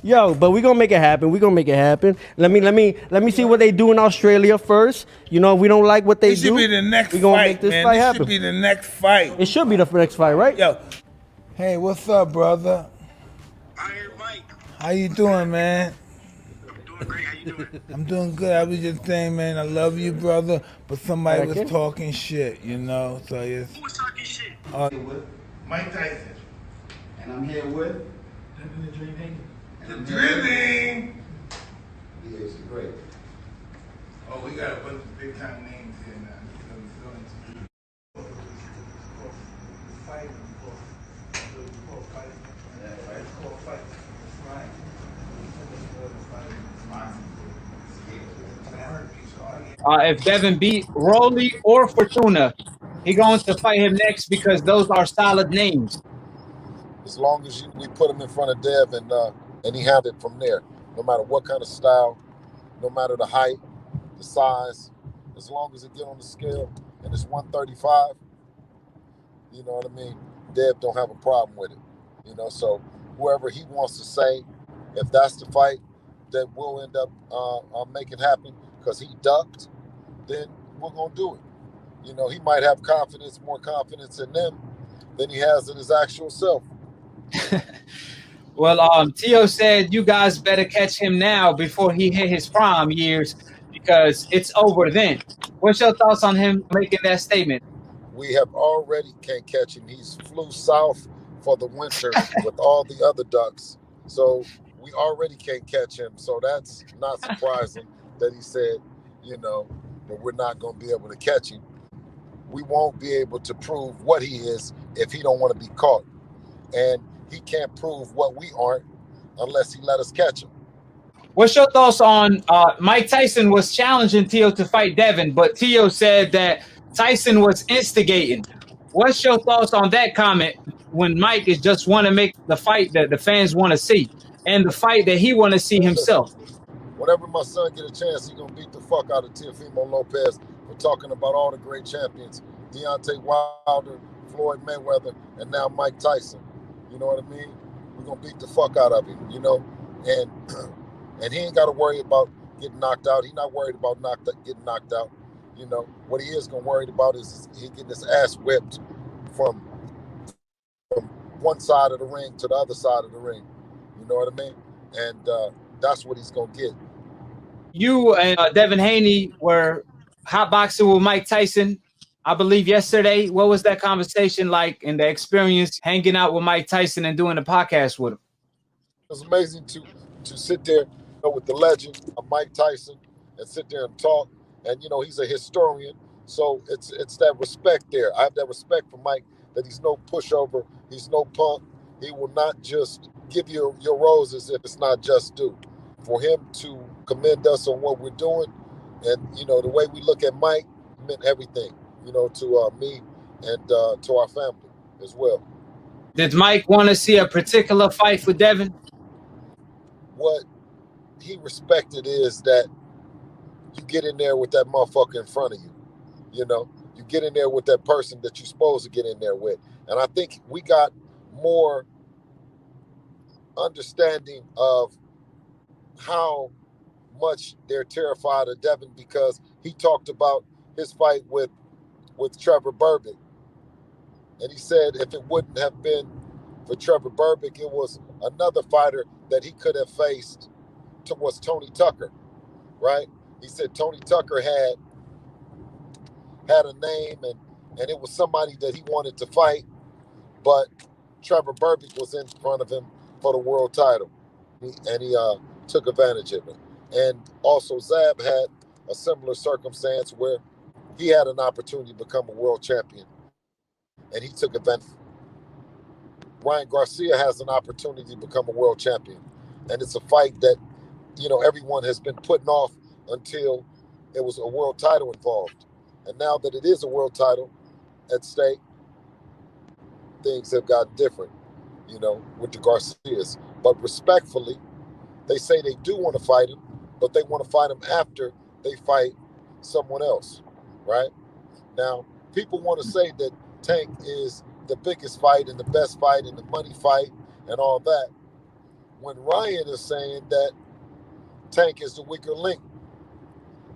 Yo, but we gonna make it happen. We gonna make it happen. Let me see what they do in Australia first. You know, if we don't like what they This should do, be the next we gonna make fight, this man. fight This happen. should be the next fight. It should be the next fight, right? Yo. Hey, what's up, brother? Iron Mike. How you doing, man? I'm doing great. How you doing? I'm doing good. I was just saying, man, I love you, brother. But somebody was talking shit, you know. So it's. Who was talking shit? Mike Tyson. And I'm here with Devin the Dream Haney. The Drizzling. DH the Great. Oh, we got a bunch of big time names here now. If Devin beat Rolly or Fortuna, he going to fight him next because those are solid names. As long as we put him in front of Dev and he had it from there, no matter what kind of style, no matter the height, the size, as long as it get on the scale and it's 135, you know what I mean? Dev don't have a problem with it, you know. So whoever he wants to say, if that's the fight that we'll end up making happen because he ducked, then we're gonna do it. You know, he might have more confidence in them than he has in his actual self. Well, Tio said you guys better catch him now before he hit his prime years because it's over then. What's your thoughts on him making that statement? We have already can't catch him. He's flew south for the winter with all the other ducks. So we already can't catch him. So that's not surprising that he said, you know, that we're not going to be able to catch him. We won't be able to prove what he is if he don't want to be caught. And he can't prove what we aren't unless he let us catch him. What's your thoughts on Mike Tyson was challenging Tio to fight Devin, but Tio said that Tyson was instigating. What's your thoughts on that comment when Mike is just want to make the fight that the fans want to see and the fight that he want to see himself? Whenever my son get a chance, he going to beat the fuck out of Teofimo Lopez for talking about all the great champions, Deontay Wilder, Floyd Mayweather, and now Mike Tyson. You know what I mean? We're going to beat the fuck out of him, you know? And he ain't got to worry about getting knocked out. He's not worried about getting knocked out. You know, what he is going to worry about is he getting his ass whipped from one side of the ring to the other side of the ring. You know what I mean? And that's what he's going to get. You and Devin Haney were hotboxing with Mike Tyson, I believe, yesterday. What was that conversation like and the experience hanging out with Mike Tyson and doing a podcast with him? It was amazing to sit there with the legend of Mike Tyson and sit there and talk. And, you know, he's a historian. So it's that respect there. I have that respect for Mike, that he's no pushover. He's no punk. He will not just give you your roses if it's not just due. For him to commend us on what we're doing and, you know, the way we look at Mike meant everything, you know, to me and to our family as well. Did Mike want to see a particular fight for Devin? What he respected is that you get in there with that motherfucker in front of you. You know, you get in there with that person that you're supposed to get in there with. And I think we got more understanding of how much they're terrified of Devin because he talked about his fight with Trevor Berbick. And he said if it wouldn't have been for Trevor Berbick, it was another fighter that he could have faced was Tony Tucker, right? He said Tony Tucker had a name and it was somebody that he wanted to fight, but Trevor Berbick was in front of him for the world title, and he took advantage of it. And also Zab had a similar circumstance where he had an opportunity to become a world champion, and he took advantage. Ryan Garcia has an opportunity to become a world champion, and it's a fight that, you know, everyone has been putting off until it was a world title involved. And now that it is a world title at stake, things have gotten different, you know, with the Garcias. But respectfully, they say they do want to fight him, but they want to fight him after they fight someone else, right? Now, people want to say that Tank is the biggest fight and the best fight and the money fight and all that. when Ryan is saying that Tank is the weaker link,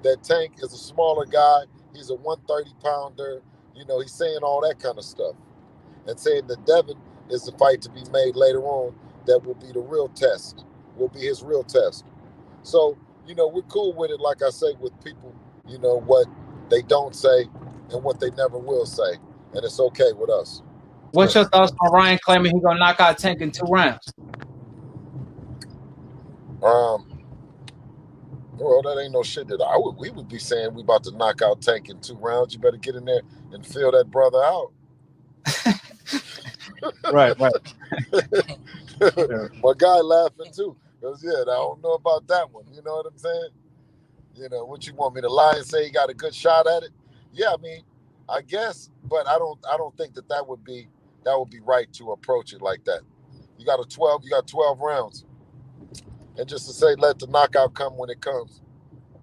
that Tank is a smaller guy, he's a 130-pounder, you know, he's saying all that kind of stuff. And saying that Devin is the fight to be made later on that will be the real test, will be his real test. So, you know, we're cool with it, like I say, with people, you know, what they don't say and what they never will say. And it's okay with us. What's your thoughts on Ryan claiming he's gonna knock out Tank in 2 rounds? Well, that ain't no shit that we would be saying we about to knock out Tank in 2 rounds. You better get in there and feel that brother out. Right. My guy laughing too. Because, I don't know about that one. You know what I'm saying? You know, what you want me to lie and say he got a good shot at it? Yeah, I mean, I guess, but I don't think that would be right to approach it like that. You got 12 rounds. And just to say, let the knockout come when it comes.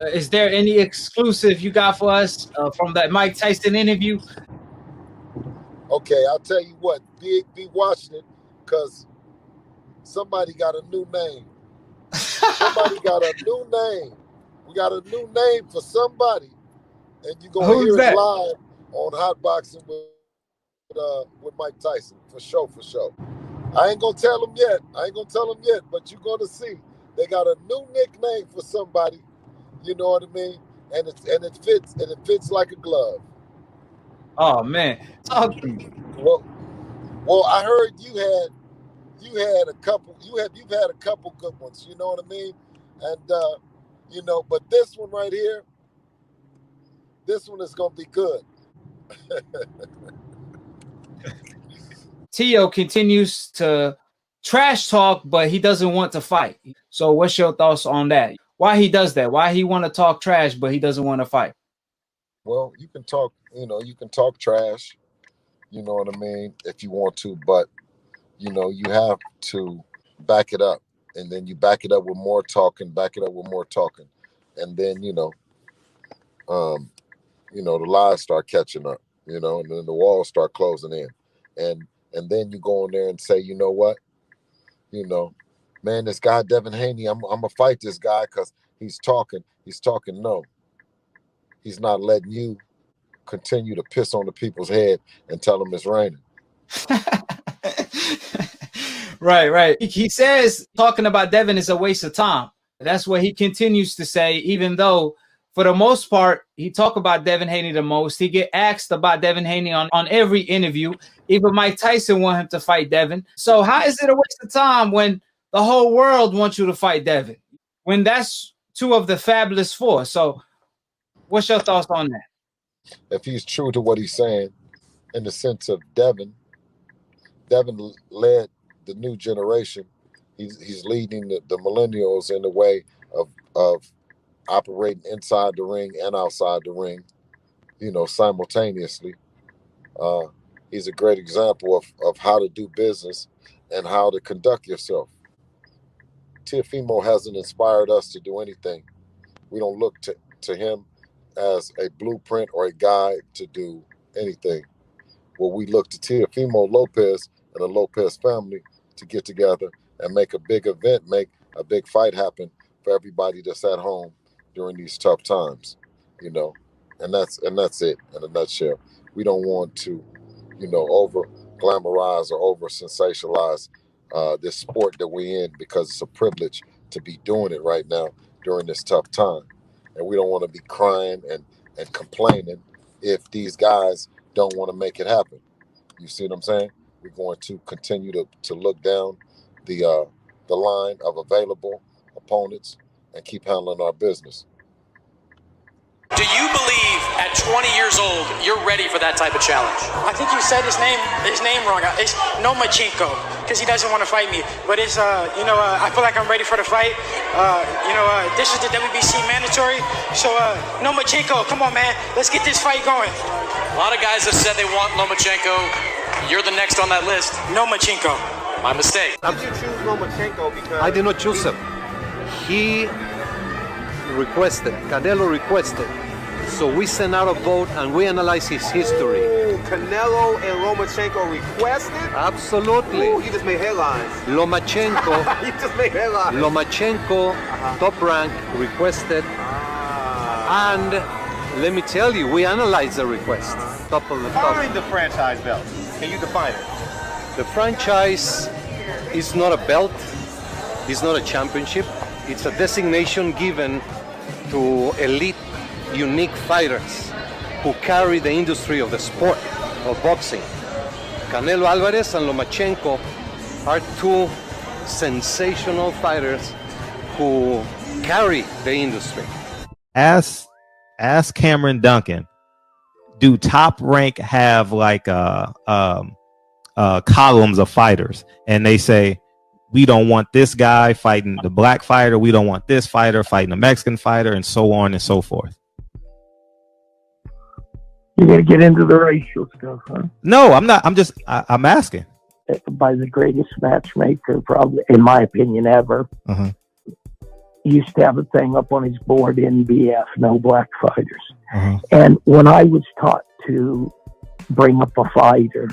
Is there any exclusive you got for us from that Mike Tyson interview? Okay, I'll tell you what. Be watching it, because somebody got a new name. Somebody got a new name. We got a new name for somebody, and you're gonna hear it live on Hot Boxing with Mike Tyson for sure. I ain't gonna tell them yet. But you're gonna see. They got a new nickname for somebody, you know what I mean? And it fits like a glove. Oh man, talk to me. Well, I heard you've had a couple good ones, you know what I mean? And you know, but this one right here, this one is gonna be good. Tio continues to trash talk, but he doesn't want to fight. So what's your thoughts on that? Why he does that? Why he want to talk trash, but he doesn't want to fight? Well, you can talk trash, you know what I mean, if you want to, but, you know, you have to back it up. And then you back it up with more talking, And then, the lies start catching up, and then the walls start closing in. And then you go in there and say, you know what? Man, this guy, Devin Haney, I'm going to fight this guy because he's talking. No, he's not letting you continue to piss on the people's head and tell them it's raining. Right. He says talking about Devin is a waste of time. That's what he continues to say, even though for the most part, he talk about Devin Haney the most. He get asked about Devin Haney on every interview. Even Mike Tyson want him to fight Devin. So how is it a waste of time when the whole world wants you to fight Devin? When that's 2 of the fabulous 4. So what's your thoughts on that? If he's true to what he's saying, in the sense of Devin led the new generation. He's leading the millennials in the way of operating inside the ring and outside the ring, simultaneously. He's a great example of how to do business and how to conduct yourself. Teofimo hasn't inspired us to do anything. We don't look to him as a blueprint or a guide to do anything. Well, we look to Teofimo Lopez and the Lopez family to get together and make a big event, make a big fight happen for everybody that's at home during these tough times, and that's it in a nutshell. We don't want to, over glamorize or over sensationalize this sport that we're in, because it's a privilege to be doing it right now during this tough time. And we don't want to be crying and complaining if these guys don't want to make it happen. You see what I'm saying? We're going to continue to look down the line of available opponents and keep handling our business. Do you believe at 20 years old you're ready for that type of challenge? I think you said his name wrong. It's Nomachenko, because he doesn't want to fight me. But it's I feel like I'm ready for the fight. This is the WBC mandatory. So Nomachenko, come on, man, let's get this fight going. A lot of guys have said they want Lomachenko. You're the next on that list. Nomachenko. My mistake. How did you choose Lomachenko? Because I did not choose him. He requested, Canelo requested. So we sent out a vote and we analyzed his history. Canelo and Lomachenko requested? Absolutely. Ooh, you just made headlines. Lomachenko, You just made headlines. Lomachenko, top rank, requested. And let me tell you, we analyzed the request. Top of the top. Define the franchise belt. Can you define it? The franchise is not a belt, it's not a championship, it's a designation given to elite, unique fighters who carry the industry of the sport of boxing. Canelo Alvarez and Lomachenko are two sensational fighters who carry the industry. Ask Cameron Duncan, do Top Rank have like columns of fighters, and they say we don't want this guy fighting the black fighter, we don't want this fighter fighting the Mexican fighter, and so on and so forth? You're gonna get into the racial stuff, huh? No, I'm not. I'm asking. By the greatest matchmaker, probably in my opinion ever. Uh-huh. Used to have a thing up on his board, NBF, no black fighters. Uh-huh. And when I was taught to bring up a fighter,